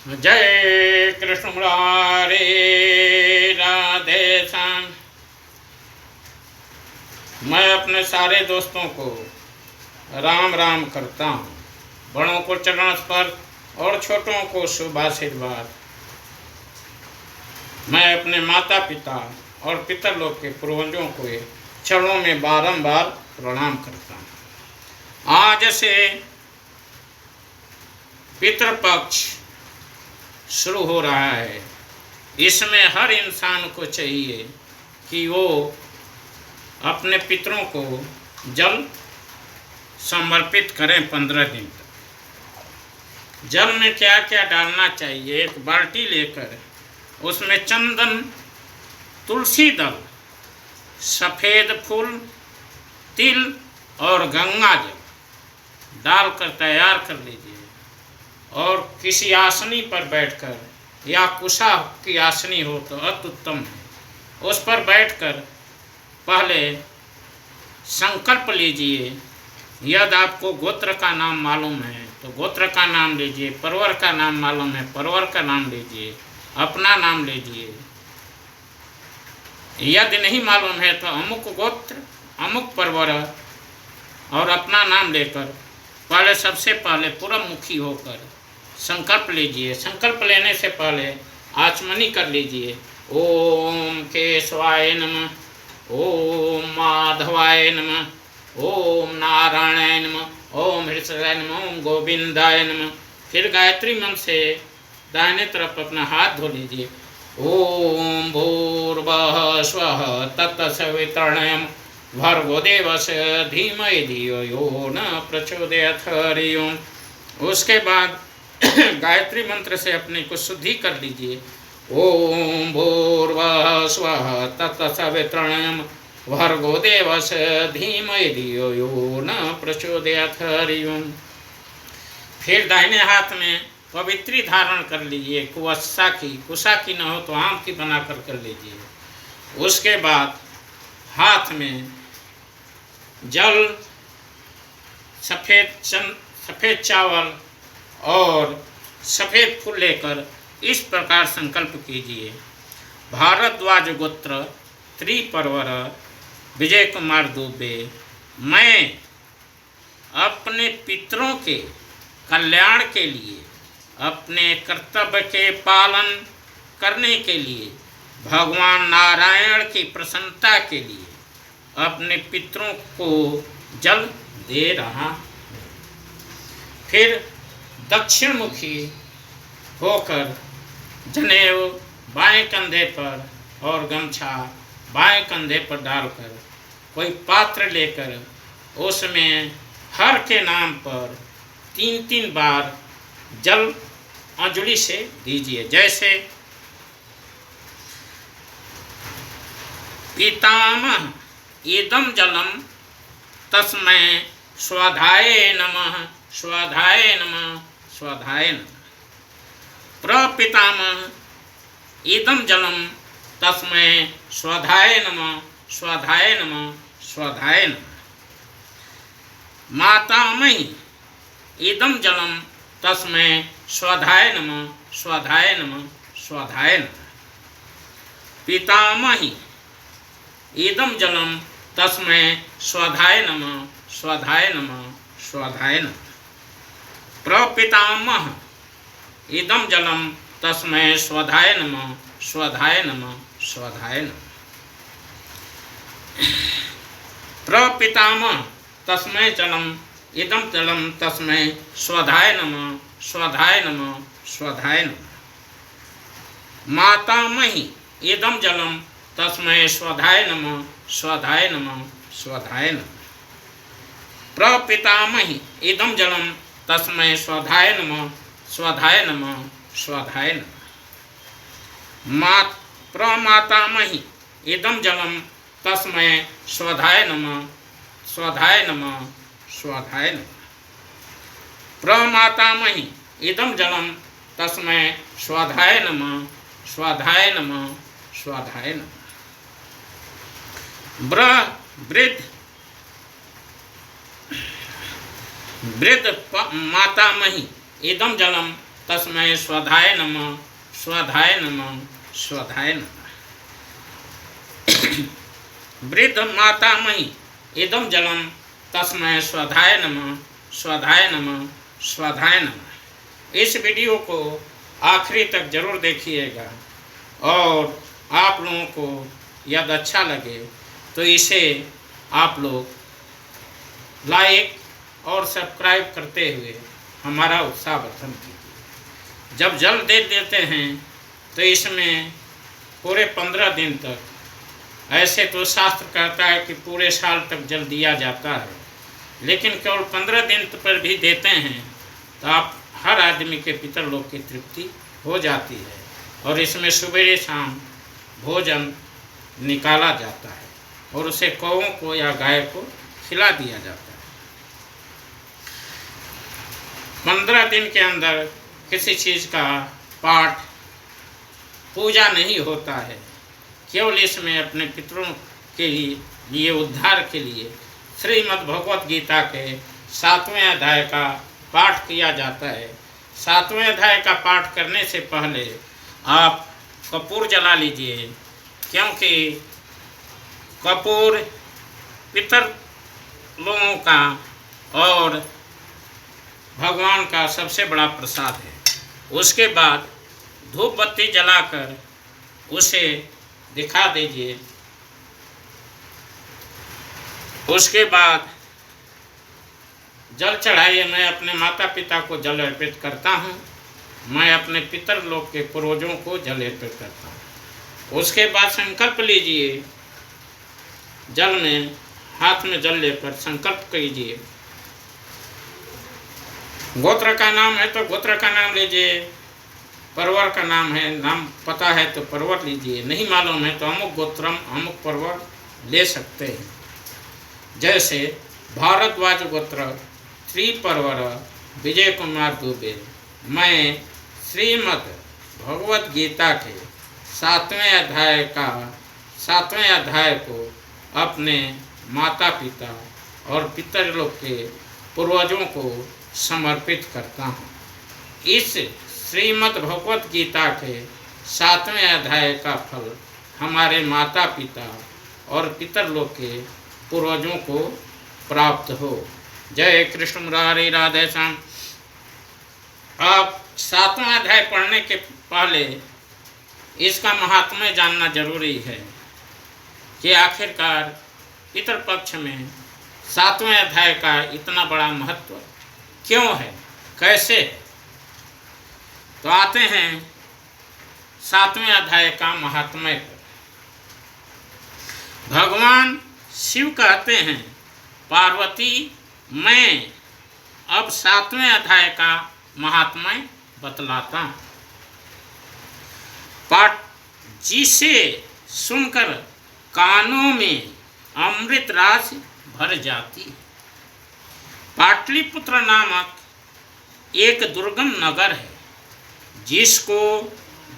जय कृष्ण मुरारे राधे श्याम। मैं अपने सारे दोस्तों को राम राम करता हूँ। बड़ों को चरण स्पर्श और छोटों को शुभ आशीर्वाद। मैं अपने माता पिता और पितरलोक के पूर्वजों को चरणों में बारंबार प्रणाम करता हूँ। आज से पितृपक्ष शुरू हो रहा है। इसमें हर इंसान को चाहिए कि वो अपने पितरों को जल समर्पित करें। 15 दिन तक जल में क्या क्या डालना चाहिए, एक बाल्टी लेकर उसमें चंदन, तुलसी दल, सफ़ेद फूल, तिल और गंगा जल डालकर तैयार कर लीजिए और किसी आसनी पर बैठकर, या कुशा की आसनी हो तो अति उत्तम है, उस पर बैठकर पहले संकल्प लीजिए। यदि आपको गोत्र का नाम मालूम है तो गोत्र का नाम लीजिए, परवर का नाम मालूम है परवर का नाम लीजिए, अपना नाम लीजिए। यदि नहीं मालूम है तो अमुक गोत्र, अमुक परवर और अपना नाम लेकर पहले सबसे पहले पूर्वमुखी होकर संकल्प लीजिए। संकल्प लेने से पहले आचमनी कर लीजिए। ओम केशवाय नमः, ओम माधवाय नमः, ओम नारायणाय नमः, ओम हृषयाय नमः, ओम गोविंदाय नमः। फिर गायत्री मंत्र से दाहिने तरफ अपना हाथ धो लीजिए। ओम भूर्भुवः स्वः तत्सवितुर्वरेण्यं भर्गो देवस्य धीमहि धियो यो न प्रचोदयात्। हरि ओम। उसके बाद गायत्री मंत्र से अपने को शुद्धि कर लीजिए। ओम भूर्भुवः स्वः तत्सवितुर्वरेण्यं भर्गो देवस्य धीमहि धियो यो न प्रचोदयात्। हरि ओम। फिर दाहिने हाथ में पवित्री धारण कर लीजिए। कुशा की न हो तो आम की बनाकर कर लीजिए। उसके बाद हाथ में जल, सफ़ेद चावल और सफ़ेद फूल लेकर इस प्रकार संकल्प कीजिए। भारद्वाज गोत्र त्रिपरवर विजय कुमार दुबे, मैं अपने पितरों के कल्याण के लिए, अपने कर्तव्य के पालन करने के लिए, भगवान नारायण की प्रसन्नता के लिए अपने पितरों को जल दे रहा। फिर दक्षिण मुखी होकर जनेऊ बाएं कंधे पर और गमछा बाएं कंधे पर डालकर कोई पात्र लेकर उसमें हर के नाम पर 3-3 बार जल अंजलि से दीजिए। जैसे पितामह इदं जलम तस्मै स्वाधाय नमः, स्वाधाय नमः, स्वाधाय नमः। प्रपितामह इदं जलम तस्मै स्वाधाय नमः, स्वाधाय नमः, स्वाधाय नमः। मातामही इदं जलम तस्मै स्वाधाय नमः, स्वाधाय नमः, स्वाधाय नमः। पितामही इदं जलम तस्मै स्वाधाय नमः, स्वाधाय नमः, स्वाधाय नमः। प्रपितामह इदं जलम तस्मै स्वाधाय नमः, स्वाधाय नमः, स्वाधाय नमः। प्रपितामह तस्मै जलम इदं जलम तस्मै स्वाधाय नमः, स्वाधाय नमः, स्वाधाय नमः। मातामही इदं जलम तस्मै स्वाधाय नमः, स्वाधाय नमः, स्वाधाय नमः। प्रपितामही इदं जलम तस्मै स्वाधाय नमः, स्वाधाय नमः, स्वाधाय नमः। प्रमातामही इदं जलम तस्मै स्वाधाय नमः, स्वाधाय नमः, स्वाधाय नमः। प्रमातामही इदं जलम तस्मै स्वाधाय नमः, स्वाधाय नमः, स्वाधाय नमः। वृद्ध मातामही इदं जलम तस्मै स्वधाय नमः, स्वधाय नमः, स्वधाय नमः। वृद्ध मातामही इदं जलम तस्मै स्वधाय नमः, स्वधाय नमः, स्वधाय नमः। इस वीडियो को आखिरी तक जरूर देखिएगा और आप लोगों को यदि अच्छा लगे तो इसे आप लोग लाइक और सब्सक्राइब करते हुए हमारा उत्साहवर्धन कीजिए। जब जल दे देते हैं तो इसमें पूरे 15 दिन तक, ऐसे तो शास्त्र कहता है कि पूरे साल तक जल दिया जाता है, लेकिन केवल 15 दिन पर भी देते हैं तो आप हर आदमी के पितरलोक की तृप्ति हो जाती है। और इसमें सवेरे शाम भोजन निकाला जाता है और उसे कौओं को या गाय को खिला दिया जाता है। 15 दिन के अंदर किसी चीज़ का पाठ पूजा नहीं होता है, केवल इसमें अपने पितरों के लिए उद्धार के लिए श्रीमद् भगवत गीता के 7वें अध्याय का पाठ किया जाता है। 7वें अध्याय का पाठ करने से पहले आप कपूर जला लीजिए, क्योंकि कपूर पितर लोगों का और भगवान का सबसे बड़ा प्रसाद है। उसके बाद धूप बत्ती जलाकर उसे दिखा दीजिए। उसके बाद जल चढ़ाइए। मैं अपने माता पिता को जल अर्पित करता हूँ, मैं अपने पितर लोक के पूर्वजों को जल अर्पित करता हूँ। उसके बाद संकल्प लीजिए, जल में हाथ में जल लेकर संकल्प कीजिए। गोत्र का नाम है तो गोत्र का नाम लीजिए, परवर का नाम है, नाम पता है तो परवर लीजिए, नहीं मालूम है तो अमुक गोत्रम अमुक परवर ले सकते हैं। जैसे भारद्वाज गोत्र त्रिपरवर विजय कुमार दुबे। मैं श्रीमद् भगवत गीता के 7वें अध्याय को अपने माता पिता और पितरलोक के पूर्वजों को समर्पित करता हूँ। इस श्रीमद् भगवत गीता के 7वें अध्याय का फल हमारे माता पिता और पितरलोक के पूर्वजों को प्राप्त हो। जय कृष्ण मुरारी राधे श्याम। आप 7वां अध्याय पढ़ने के पहले इसका महात्म्य जानना जरूरी है कि आखिरकार पितरपक्ष में 7वें अध्याय का इतना बड़ा महत्व क्यों है, कैसे। तो आते हैं 7वें अध्याय का महात्म्य पर। भगवान शिव कहते हैं, पार्वती मैं अब 7वें अध्याय का महात्म्य बतलाता हूँ। पाठ जिसे सुनकर कानों में अमृत रास भर जाती है। पाटलिपुत्र नामक एक दुर्गम नगर है,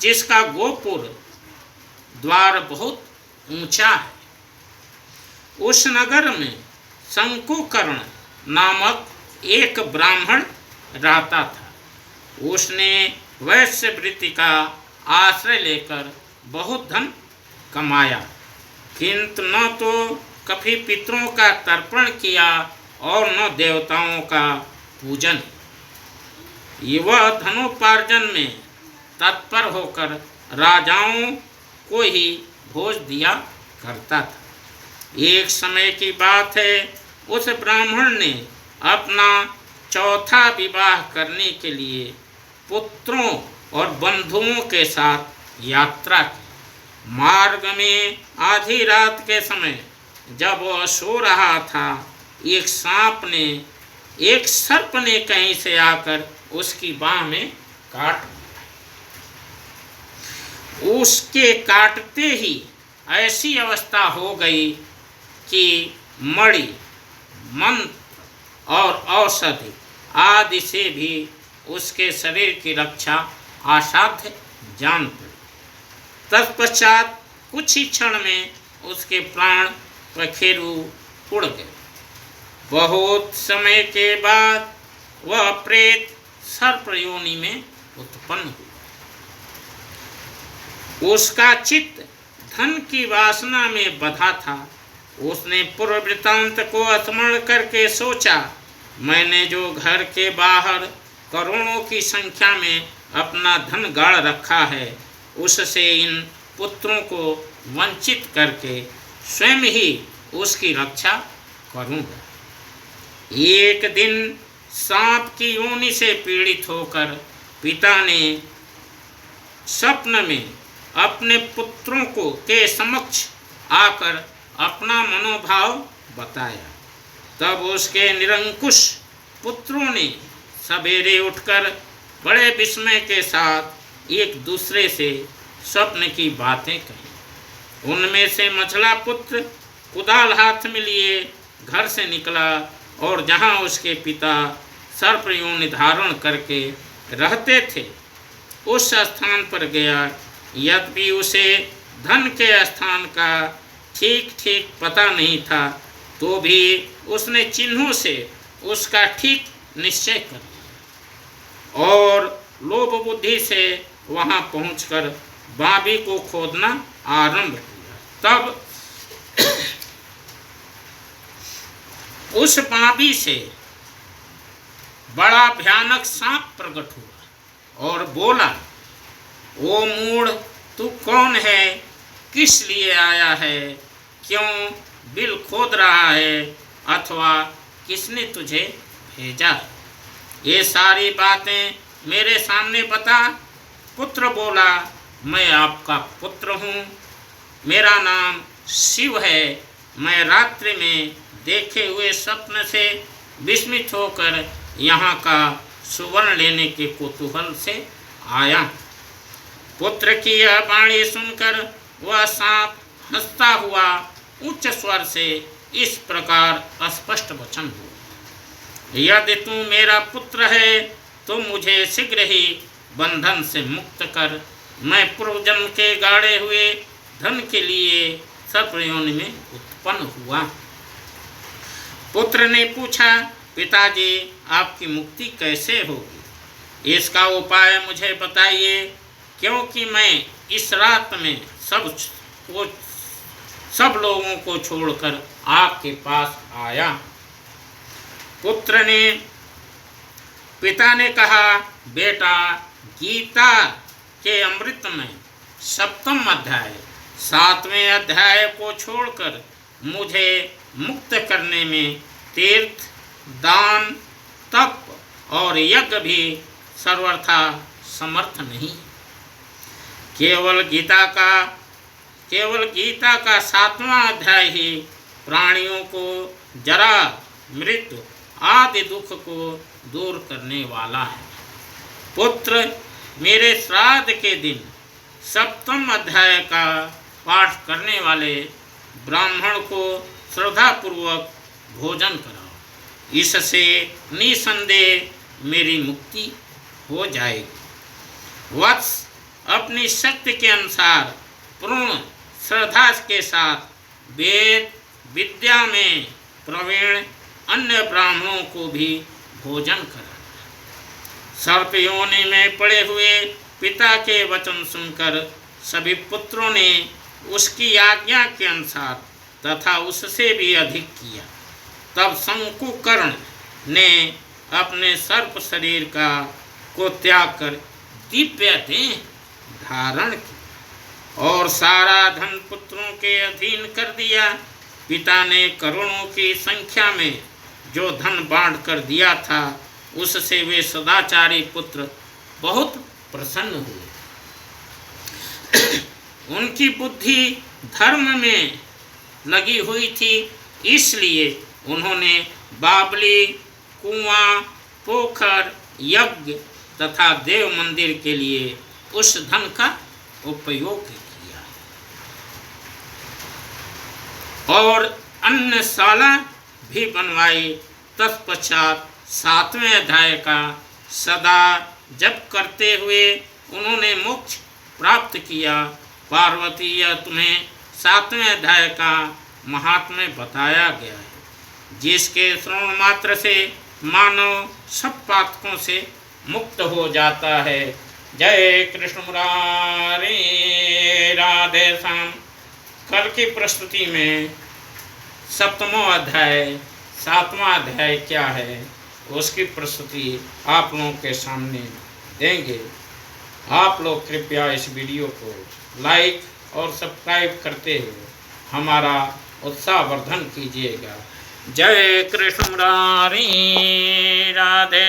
जिसका गोपुर द्वार बहुत ऊंचा है। उस नगर में शंकुकर्ण नामक एक ब्राह्मण रहता था। उसने वैश्य वृत्ति का आश्रय लेकर बहुत धन कमाया, किंतु न तो कभी पितरों का तर्पण किया और न देवताओं का पूजन। वह धनोपार्जन में तत्पर होकर राजाओं को ही भोज दिया करता था। एक समय की बात है, उस ब्राह्मण ने अपना चौथा विवाह करने के लिए पुत्रों और बंधुओं के साथ यात्रा की। मार्ग में आधी रात के समय जब वह सो रहा था, एक सर्प ने कहीं से आकर उसकी बाह में काट दिया। उसके काटते ही ऐसी अवस्था हो गई कि मणि, मंत्र और औषधि आदि से भी उसके शरीर की रक्षा असाध्य जान पड़ी। तत्पश्चात कुछ ही क्षण में उसके प्राण पखेरु उड़ गए। बहुत समय के बाद वह प्रेत सर्प योनि में उत्पन्न हुआ। उसका चित्त धन की वासना में बधा था। उसने पूर्व वृत्तांत को स्मरण करके सोचा, मैंने जो घर के बाहर करोड़ों की संख्या में अपना धन गाड़ रखा है, उससे इन पुत्रों को वंचित करके स्वयं ही उसकी रक्षा करूँगा। एक दिन सांप की योनि से पीड़ित होकर पिता ने स्वप्न में अपने पुत्रों को के समक्ष आकर अपना मनोभाव बताया। तब उसके निरंकुश पुत्रों ने सवेरे उठकर बड़े विस्मय के साथ एक दूसरे से स्वप्न की बातें कही। उनमें से मझला पुत्र कुदाल हाथ में लिए घर से निकला और जहाँ उसके पिता सर्प योनि धारण करके रहते थे उस स्थान पर गया। यद्यपि उसे धन के स्थान का ठीक ठीक पता नहीं था, तो भी उसने चिन्हों से उसका ठीक निश्चय कर लिया और लोभ बुद्धि से वहां पहुंचकर बाबी को खोदना आरंभ किया। तब उस बाबी से बड़ा भयानक सांप प्रकट हुआ और बोला, ओ मूढ़, तू कौन है? किस लिए आया है? क्यों बिल खोद रहा है? अथवा किसने तुझे भेजा? ये सारी बातें मेरे सामने बता। पुत्र बोला, मैं आपका पुत्र हूँ, मेरा नाम शिव है। मैं रात्रि में देखे हुए स्वप्न से विस्मित होकर यहाँ का सुवर्ण लेने के कुतूहल से आया। पुत्र की यह वाणी सुनकर वह सांप हंसता हुआ उच्च स्वर से इस प्रकार स्पष्ट वचन हुआ, यदि तू मेरा पुत्र है तो मुझे शीघ्र ही बंधन से मुक्त कर। मैं पूर्व जन्म के गाड़े हुए धन के लिए सर्प योनि में उत्पन्न हुआ। पुत्र ने पूछा, पिताजी, आपकी मुक्ति कैसे होगी? इसका उपाय मुझे बताइए, क्योंकि मैं इस रात में सब लोगों को छोड़कर आपके पास आया। पिता ने कहा, बेटा, गीता के अमृत में 7वें अध्याय 7वें अध्याय को छोड़कर मुझे मुक्त करने में तीर्थ, दान, तप और यज्ञ भी सर्वथा समर्थ नहीं। केवल गीता का 7वां अध्याय ही प्राणियों को जरा, मृत्यु आदि दुख को दूर करने वाला है। पुत्र, मेरे श्राद्ध के दिन 7वें अध्याय का पाठ करने वाले ब्राह्मण को श्रद्धापूर्वक भोजन कराओ। इससे निसंदेह मेरी मुक्ति हो जाएगी। वत्स, अपनी शक्ति के अनुसार पूर्ण श्रद्धा के साथ वेद विद्या में प्रवीण अन्य ब्राह्मणों को भी भोजन कराना। सर्प योनि में पड़े हुए पिता के वचन सुनकर सभी पुत्रों ने उसकी आज्ञा के अनुसार तथा उससे भी अधिक किया। तब शंकुकर्ण ने अपने सर्प शरीर को त्याग कर दिव्य देह धारण किया और सारा धन पुत्रों के अधीन कर दिया। पिता ने करोड़ों की संख्या में जो धन बांट कर दिया था, उससे वे सदाचारी पुत्र बहुत प्रसन्न हुए। उनकी बुद्धि धर्म में लगी हुई थी, इसलिए उन्होंने बावली, कुआं, पोखर, यज्ञ तथा देव मंदिर के लिए उस धन का उपयोग किया और अन्नशाला भी बनवाई। तत्पश्चात 7वें अध्याय का सदा जप करते हुए उन्होंने मोक्ष प्राप्त किया। पार्वती, यह तुम्हें 7वें अध्याय का महात्म्य बताया गया है, जिसके श्रवण मात्र से मानव सब पातकों से मुक्त हो जाता है जय कृष्ण मुरारी राधे श्याम। कल की प्रस्तुति में सप्तमों अध्याय 7वां अध्याय क्या है उसकी प्रस्तुति आप लोगों के सामने देंगे। आप लोग कृपया इस वीडियो को लाइक और सब्सक्राइब करते हुए हमारा उत्साहवर्धन कीजिएगा। जय कृष्ण मुरारी राधे